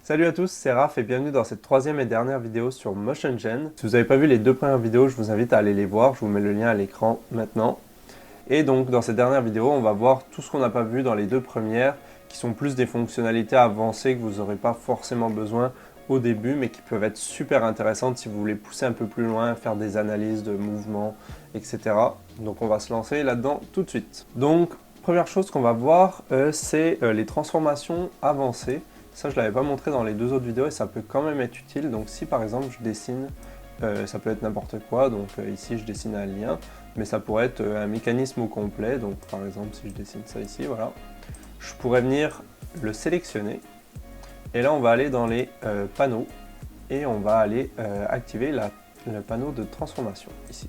Salut à tous, c'est Raph et bienvenue dans cette troisième et dernière vidéo sur MotionGen. Si vous n'avez pas vu les deux premières vidéos, je vous invite à aller les voir, je vous mets le lien à l'écran maintenant. Et donc dans cette dernière vidéo, on va voir tout ce qu'on n'a pas vu dans les deux premières, qui sont plus des fonctionnalités avancées que vous n'aurez pas forcément besoin au début, mais qui peuvent être super intéressantes si vous voulez pousser un peu plus loin, faire des analyses de mouvements, etc. Donc on va se lancer là-dedans tout de suite. Donc première chose qu'on va voir, c'est les transformations avancées. Ça, je ne l'avais pas montré dans les deux autres vidéos et ça peut quand même être utile. Donc si par exemple je dessine, ça peut être n'importe quoi, donc ici je dessine un lien, mais ça pourrait être un mécanisme au complet. Donc par exemple si je dessine ça ici, voilà, je pourrais venir le sélectionner et là on va aller dans les panneaux et on va aller activer le panneau de transformation ici.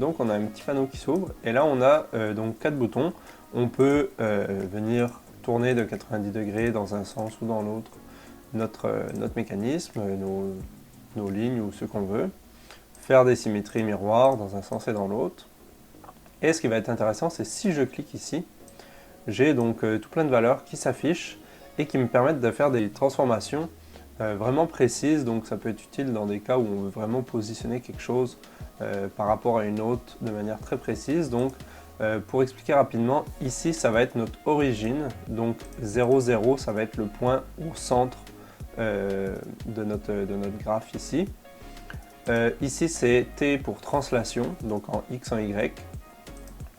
Donc on a un petit panneau qui s'ouvre et là on a donc 4 boutons. On peut venir tourner de 90 degrés dans un sens ou dans l'autre notre mécanisme, nos lignes ou ce qu'on veut. Faire des symétries miroirs dans un sens et dans l'autre. Et ce qui va être intéressant, c'est si je clique ici, j'ai donc tout plein de valeurs qui s'affichent et qui me permettent de faire des transformations vraiment précises. Donc ça peut être utile dans des cas où on veut vraiment positionner quelque chose par rapport à une autre de manière très précise. Donc pour expliquer rapidement, ici ça va être notre origine, donc 0, 0, ça va être le point au centre de notre graphe ici. Ici c'est T pour translation, donc en X en Y,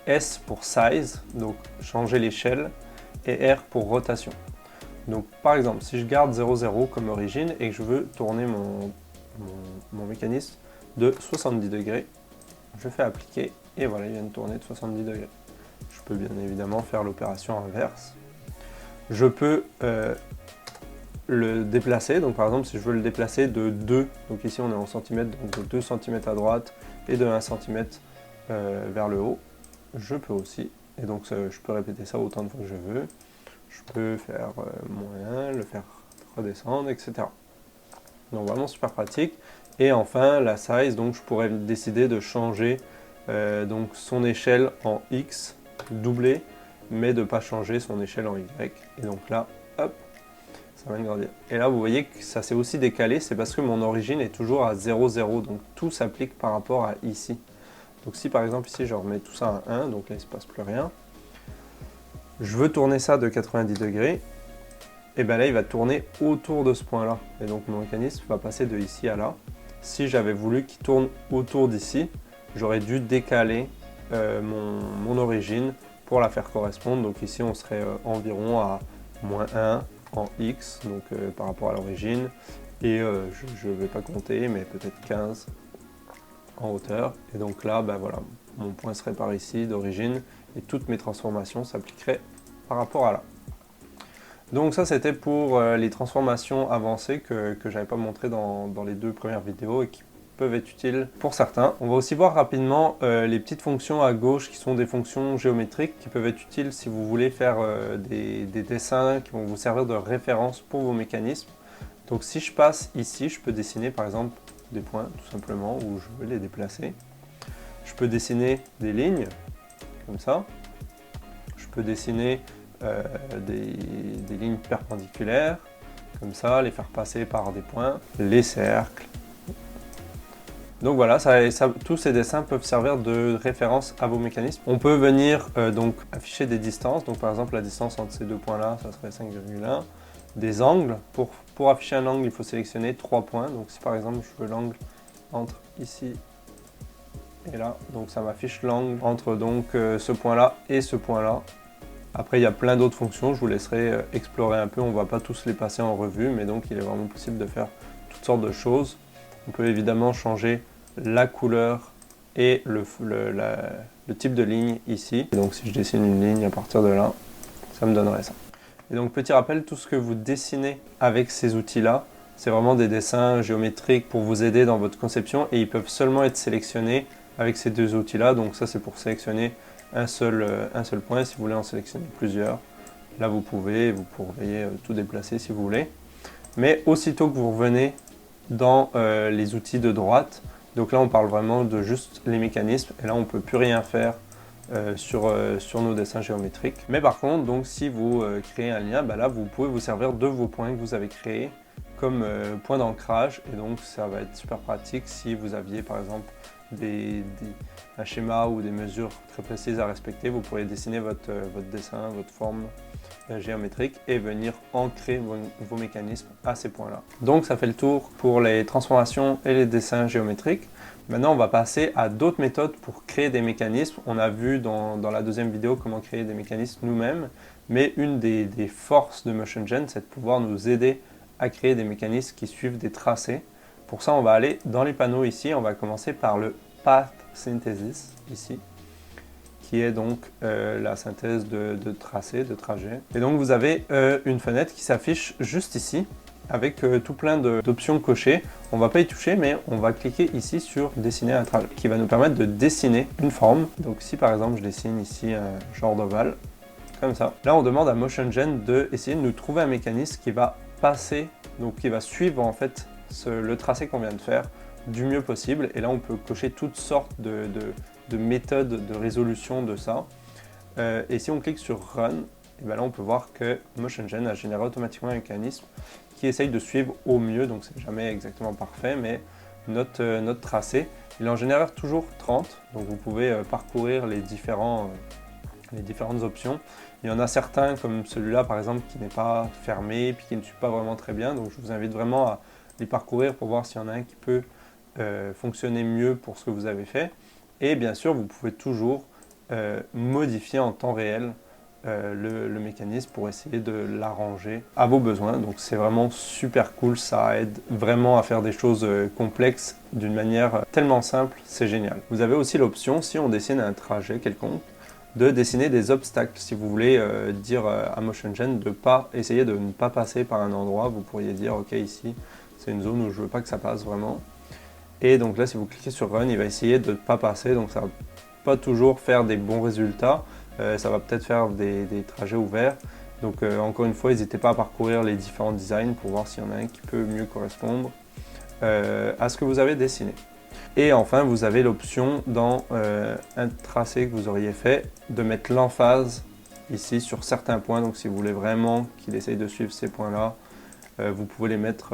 S pour size, donc changer l'échelle, et R pour rotation. Donc par exemple, si je garde 0, 0 comme origine et que je veux tourner mon mécanisme de 70 degrés, je fais appliquer et voilà, il vient de tourner de 70 degrés. Je peux bien évidemment faire l'opération inverse. Je peux le déplacer, donc par exemple si je veux le déplacer de 2, donc ici on est en centimètres, donc de 2 cm à droite et de 1 cm vers le haut, je peux aussi, et donc je peux répéter ça autant de fois que je veux. Je peux faire moins 1, le faire redescendre, etc. Donc vraiment super pratique. Et enfin la size, donc je pourrais décider de changer donc son échelle en X, doubler, mais de ne pas changer son échelle en Y. Et donc là, hop, ça va grandir. Et là vous voyez que ça s'est aussi décalé, c'est parce que mon origine est toujours à 0, 0, donc tout s'applique par rapport à ici. Donc si par exemple ici je remets tout ça à 1, donc là il ne se passe plus rien, je veux tourner ça de 90 degrés, et bien là il va tourner autour de ce point là, et donc mon mécanisme va passer de ici à là. Si j'avais voulu qu'il tourne autour d'ici, j'aurais dû décaler mon origine pour la faire correspondre. Donc ici on serait environ à moins 1 en X, donc par rapport à l'origine, et je ne vais pas compter, mais peut-être 15 en hauteur. Et donc là, ben voilà, mon point serait par ici d'origine, et toutes mes transformations s'appliqueraient par rapport à là. Donc ça c'était pour les transformations avancées que je n'avais pas montré dans les deux premières vidéos et qui peuvent être utiles pour certains. On va aussi voir rapidement les petites fonctions à gauche qui sont des fonctions géométriques qui peuvent être utiles si vous voulez faire des dessins qui vont vous servir de référence pour vos mécanismes. Donc si je passe ici, je peux dessiner par exemple des points tout simplement où je veux les déplacer. Je peux dessiner des lignes comme ça. Je peux dessiner des lignes perpendiculaires, comme ça, les faire passer par des points, les cercles. Donc voilà, tous ces dessins peuvent servir de référence à vos mécanismes. On peut venir donc afficher des distances, donc par exemple la distance entre ces deux points-là, ça serait 5,1. Des angles, pour afficher un angle, il faut sélectionner 3 points. Donc si par exemple je veux l'angle entre ici et là, donc ça m'affiche l'angle entre donc ce point-là et ce point-là. Après, il y a plein d'autres fonctions, je vous laisserai explorer un peu, on ne va pas tous les passer en revue, mais donc il est vraiment possible de faire toutes sortes de choses. On peut évidemment changer la couleur et le type de ligne ici. Et donc si je dessine une ligne à partir de là, ça me donnerait ça. Et donc petit rappel, tout ce que vous dessinez avec ces outils-là, c'est vraiment des dessins géométriques pour vous aider dans votre conception et ils peuvent seulement être sélectionnés avec ces deux outils-là. Donc ça c'est pour sélectionner un seul point. Si vous voulez en sélectionner plusieurs, là vous pourriez tout déplacer si vous voulez. Mais aussitôt que vous revenez dans les outils de droite, donc là on parle vraiment de juste les mécanismes, et là on ne peut plus rien faire sur nos dessins géométriques. Mais par contre, donc, si vous créez un lien, là vous pouvez vous servir de vos points que vous avez créés comme point d'ancrage, et donc ça va être super pratique si vous aviez par exemple un schéma ou des mesures très précises à respecter. Vous pourriez dessiner votre dessin, votre forme géométrique et venir ancrer vos mécanismes à ces points-là. Donc ça fait le tour pour les transformations et les dessins géométriques. Maintenant on va passer à d'autres méthodes pour créer des mécanismes. On a vu dans la deuxième vidéo comment créer des mécanismes nous-mêmes, mais une des forces de MotionGen, c'est de pouvoir nous aider à créer des mécanismes qui suivent des tracés. Pour ça, on va aller dans les panneaux ici. On va commencer par le Path Synthesis ici, qui est donc la synthèse de tracés, de trajets. Et donc vous avez une fenêtre qui s'affiche juste ici, avec tout plein d'options cochées. On ne va pas y toucher, mais on va cliquer ici sur dessiner un trajet, qui va nous permettre de dessiner une forme. Donc si par exemple je dessine ici un genre d'ovale, comme ça. Là on demande à MotionGen d'essayer de nous trouver un mécanisme qui va passer, donc qui va suivre en fait le tracé qu'on vient de faire du mieux possible. Et là on peut cocher toutes sortes de méthodes de résolution de ça. Et si on clique sur Run, et là on peut voir que MotionGen a généré automatiquement un mécanisme qui essaye de suivre au mieux, donc c'est jamais exactement parfait, mais notre tracé. Il en génère toujours 30, donc vous pouvez parcourir les différentes options. Il y en a certains comme celui-là par exemple qui n'est pas fermé puis qui ne suit pas vraiment très bien, donc je vous invite vraiment à les parcourir pour voir s'il y en a un qui peut fonctionner mieux pour ce que vous avez fait. Et bien sûr vous pouvez toujours modifier en temps réel le mécanisme pour essayer de l'arranger à vos besoins. Donc c'est vraiment super cool, ça aide vraiment à faire des choses complexes d'une manière tellement simple, c'est génial. Vous avez aussi l'option, si on dessine un trajet quelconque, de dessiner des obstacles. Si vous voulez dire à MotionGen de essayer de ne pas passer par un endroit, vous pourriez dire ok, ici c'est une zone où je veux pas que ça passe vraiment. Et donc là si vous cliquez sur Run, il va essayer de ne pas passer, donc ça va pas toujours faire des bons résultats. Ça va peut-être faire des trajets ouverts. Donc encore une fois, n'hésitez pas à parcourir les différents designs pour voir s'il y en a un qui peut mieux correspondre à ce que vous avez dessiné. Et enfin, vous avez l'option dans un tracé que vous auriez fait de mettre l'emphase ici sur certains points. Donc si vous voulez vraiment qu'il essaye de suivre ces points-là, vous pouvez les mettre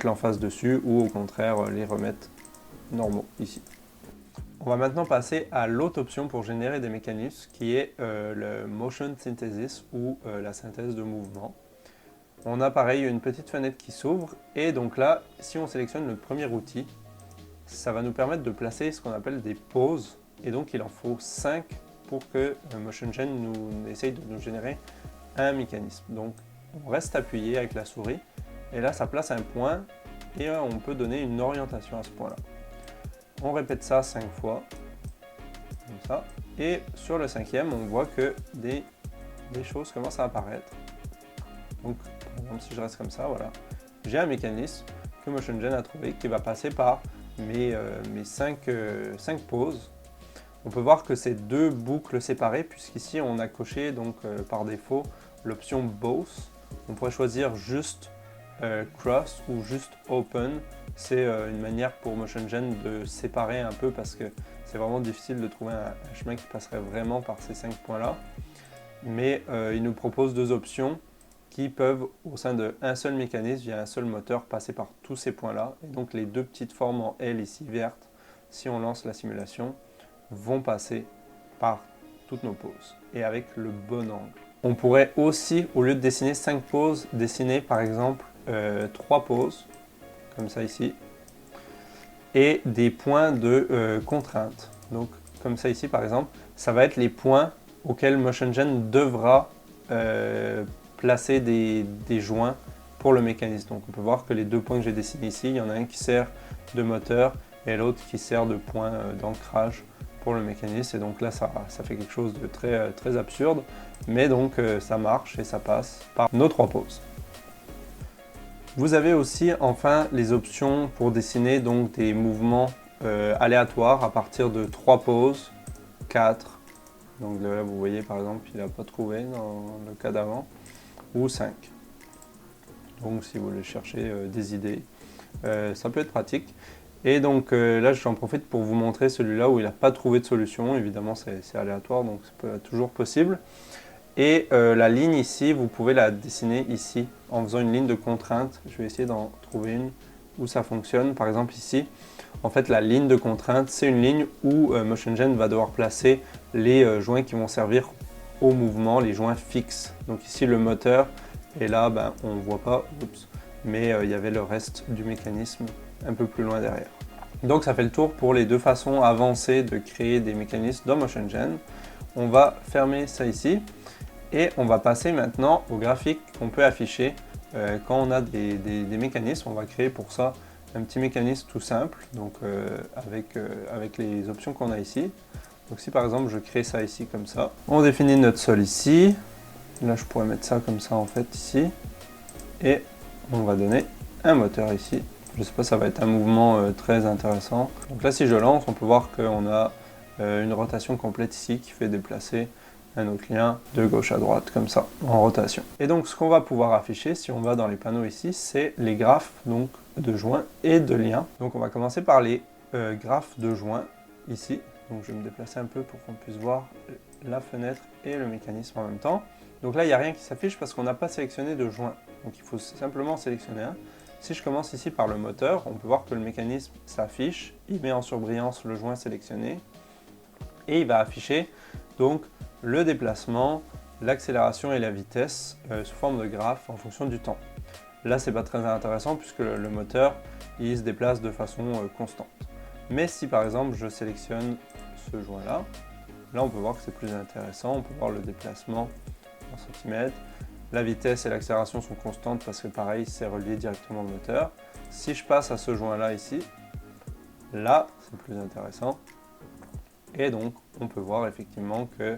l'emphase dessus ou au contraire les remettre normaux ici. On va maintenant passer à l'autre option pour générer des mécanismes qui est le Motion Synthesis ou la synthèse de mouvement. On a pareil une petite fenêtre qui s'ouvre et donc là, si on sélectionne le premier outil, ça va nous permettre de placer ce qu'on appelle des poses et donc il en faut 5 pour que MotionGen essaye de nous générer un mécanisme. Donc on reste appuyé avec la souris et là ça place un point et on peut donner une orientation à ce point là. On répète ça 5 fois, comme ça, et sur le 5e, on voit que des choses commencent à apparaître. Donc, par exemple, si je reste comme ça, voilà, j'ai un mécanisme que MotionGen a trouvé qui va passer par mes 5 poses. On peut voir que c'est deux boucles séparées, puisqu'ici on a coché donc par défaut l'option Both. On pourrait choisir juste Cross ou juste Open. C'est une manière pour MotionGen de séparer un peu parce que c'est vraiment difficile de trouver un chemin qui passerait vraiment par ces 5 points-là. Mais il nous propose deux options qui peuvent, au sein d'un seul mécanisme, via un seul moteur, passer par tous ces points-là. Et donc les deux petites formes en L ici vertes, si on lance la simulation, vont passer par toutes nos poses et avec le bon angle. On pourrait aussi, au lieu de dessiner 5 poses, dessiner par exemple 3 poses, comme ça ici, et des points de contrainte. Donc comme ça ici par exemple, ça va être les points auxquels MotionGen devra placer des joints pour le mécanisme. Donc on peut voir que les deux points que j'ai dessinés ici, il y en a un qui sert de moteur et l'autre qui sert de point d'ancrage pour le mécanisme. Et donc là ça fait quelque chose de très absurde, mais donc ça marche et ça passe par nos 3 poses. Vous avez aussi enfin les options pour dessiner donc des mouvements aléatoires à partir de 3 poses, 4, donc là vous voyez par exemple il n'a pas trouvé dans le cas d'avant, ou 5. Donc si vous voulez chercher des idées, ça peut être pratique. Et donc là, j'en profite pour vous montrer celui-là où il n'a pas trouvé de solution. Évidemment, c'est aléatoire, donc c'est toujours possible. Et la ligne ici, vous pouvez la dessiner ici en faisant une ligne de contrainte. Je vais essayer d'en trouver une où ça fonctionne. Par exemple ici, en fait la ligne de contrainte, c'est une ligne où MotionGen va devoir placer les joints qui vont servir au mouvement, les joints fixes. Donc ici le moteur, et là on ne voit pas, mais il y avait le reste du mécanisme un peu plus loin derrière. Donc ça fait le tour pour les deux façons avancées de créer des mécanismes dans MotionGen. On va fermer ça ici. Et on va passer maintenant au graphique qu'on peut afficher quand on a des mécanismes. On va créer pour ça un petit mécanisme tout simple, donc avec les options qu'on a ici. Donc si par exemple je crée ça ici comme ça, on définit notre sol ici. Là je pourrais mettre ça comme ça en fait ici. Et on va donner un moteur ici. Je sais pas, ça va être un mouvement très intéressant. Donc là si je lance, on peut voir qu'on a une rotation complète ici qui fait déplacer un autre lien de gauche à droite comme ça en rotation. Et donc ce qu'on va pouvoir afficher si on va dans les panneaux ici, c'est les graphes donc de joints et de liens. Donc on va commencer par les graphes de joints ici. Donc je vais me déplacer un peu pour qu'on puisse voir la fenêtre et le mécanisme en même temps. Donc là il n'y a rien qui s'affiche parce qu'on n'a pas sélectionné de joint. Donc il faut simplement sélectionner un. Si je commence ici par le moteur, on peut voir que le mécanisme s'affiche, il met en surbrillance le joint sélectionné et il va afficher donc le déplacement, l'accélération et la vitesse sous forme de graphe en fonction du temps. Là, c'est pas très intéressant puisque le moteur il se déplace de façon constante. Mais si par exemple je sélectionne ce joint-là, là on peut voir que c'est plus intéressant. On peut voir le déplacement en centimètres. La vitesse et l'accélération sont constantes parce que pareil, c'est relié directement au moteur. Si je passe à ce joint-là ici, là c'est plus intéressant. Et donc on peut voir effectivement que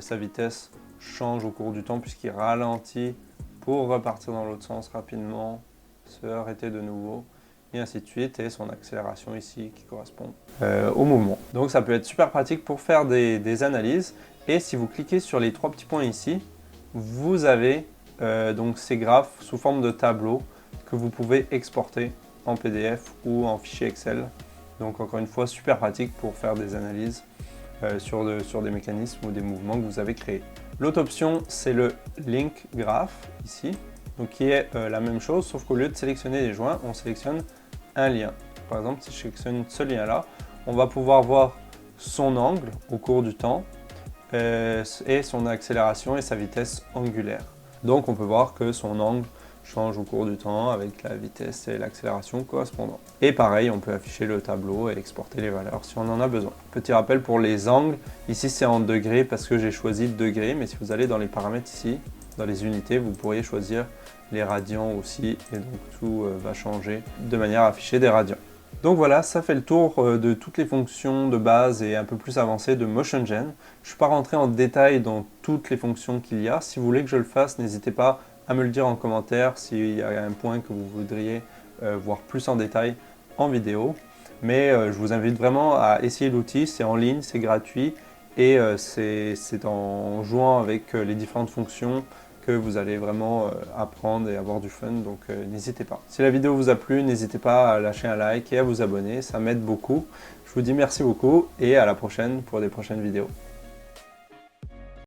sa vitesse change au cours du temps puisqu'il ralentit pour repartir dans l'autre sens rapidement, se arrêter de nouveau et ainsi de suite, et son accélération ici qui correspond au mouvement. Donc ça peut être super pratique pour faire des analyses. Et si vous cliquez sur les trois petits points ici, vous avez donc ces graphes sous forme de tableau que vous pouvez exporter en PDF ou en fichier Excel. Donc encore une fois, super pratique pour faire des analyses sur des mécanismes ou des mouvements que vous avez créés. L'autre option, c'est le Link Graph, ici, donc qui est la même chose, sauf qu'au lieu de sélectionner les joints, on sélectionne un lien. Par exemple, si je sélectionne ce lien-là, on va pouvoir voir son angle au cours du temps et son accélération et sa vitesse angulaire. Donc on peut voir que son angle change au cours du temps avec la vitesse et l'accélération correspondant. Et pareil, on peut afficher le tableau et exporter les valeurs si on en a besoin. Petit rappel pour les angles, ici c'est en degrés parce que j'ai choisi degrés, mais si vous allez dans les paramètres ici, dans les unités, vous pourriez choisir les radians aussi, et donc tout va changer de manière à afficher des radians. Donc voilà, ça fait le tour de toutes les fonctions de base et un peu plus avancées de MotionGen. Je ne suis pas rentré en détail dans toutes les fonctions qu'il y a. Si vous voulez que je le fasse, n'hésitez pas à me le dire en commentaire s'il y a un point que vous voudriez voir plus en détail en vidéo. Mais je vous invite vraiment à essayer l'outil, c'est en ligne, c'est gratuit et c'est en jouant avec les différentes fonctions que vous allez vraiment apprendre et avoir du fun, donc n'hésitez pas. Si la vidéo vous a plu, n'hésitez pas à lâcher un like et à vous abonner, ça m'aide beaucoup. Je vous dis merci beaucoup et à la prochaine pour des prochaines vidéos.